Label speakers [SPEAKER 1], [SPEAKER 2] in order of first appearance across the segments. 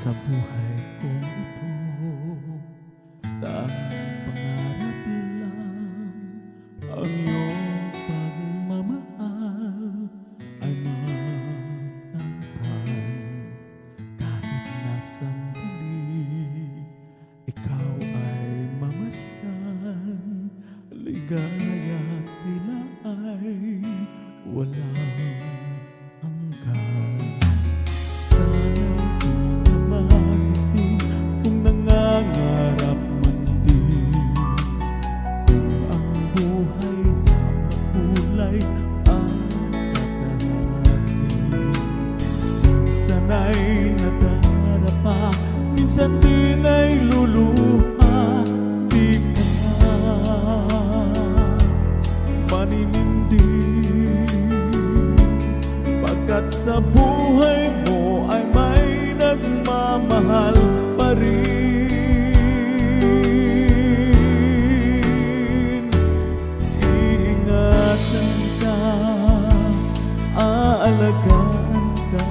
[SPEAKER 1] Sa buhay kong ito, tanging pangarap lang ang iyong pagmamahal ay matantan. Kahit na sandali, ikaw ay mamasdan. Ligaya't tila ay walang hanggan. Nangangarap man din kung ang buhay na makulay ang kakahatin. Sana'y nadarapa, minsan din ay luluha. Di ka na maninindig, pagkat sa buhay mo ay may nagmamahal pa rin. Iingatan ka, aalagaan ka.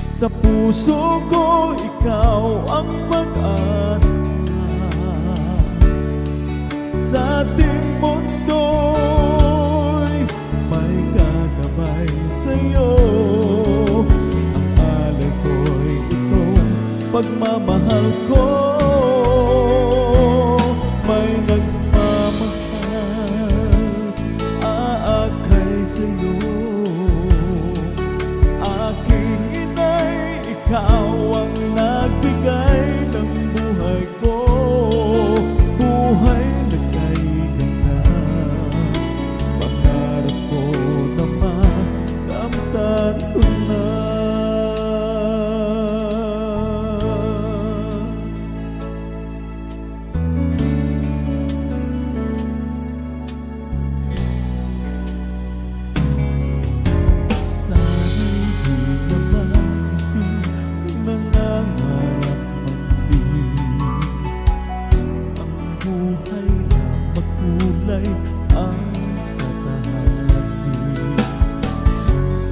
[SPEAKER 1] Sa puso ko, ikaw ang pag-asa. Sa ating mundo'y may gagabay sa'yo. Pagmamahal ko, may nagmamahal, aakay sa'yo. Aking inay, ikaw ang nagbigay ng buhay ko. Buhay na kay ganda, pangarap ko na makamtan ko na.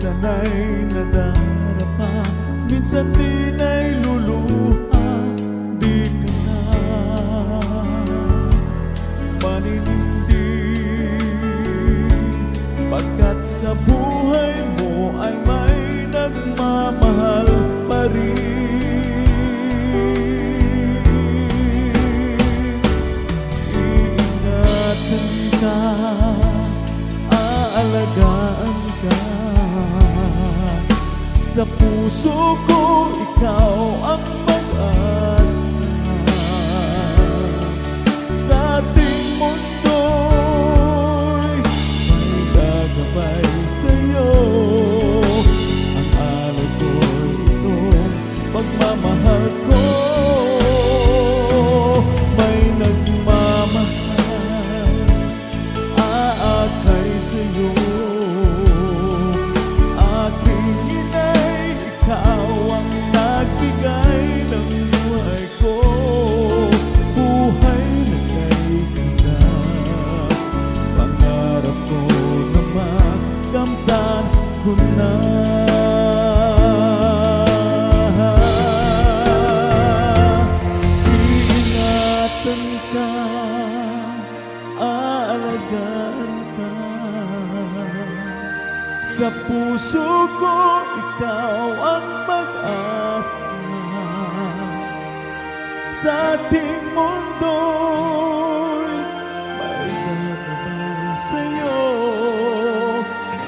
[SPEAKER 1] Sana'y nadarapa, minsan din ay luluha. Di ka na maninindig, pagkat sa buhay mo ay may nagmamahal pa rin. Iingatan ka, aalagaan ka. Sa puso ko, ikaw ang pag-asa. Sa ating mundo'y may gagabay sa'yo. Ang alay ko'y ito, pagmamahal ko. May nagmamahal, aakay sa'yo. Ikaw ang nagbigay ng buhay ko. Buhay na kay ganda, pangarap ko na makamtan ko na. Iingatan ka, aalagaan ka. Sa puso ko, ikaw ang pag-asa. Sa ating mundo'y may gagabay sa'yo.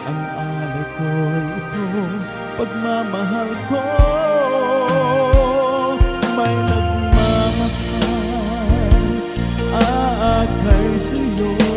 [SPEAKER 1] Ang alay ko'y ito, pagmamahal ko. May nagmamahal, aakay sa'yo.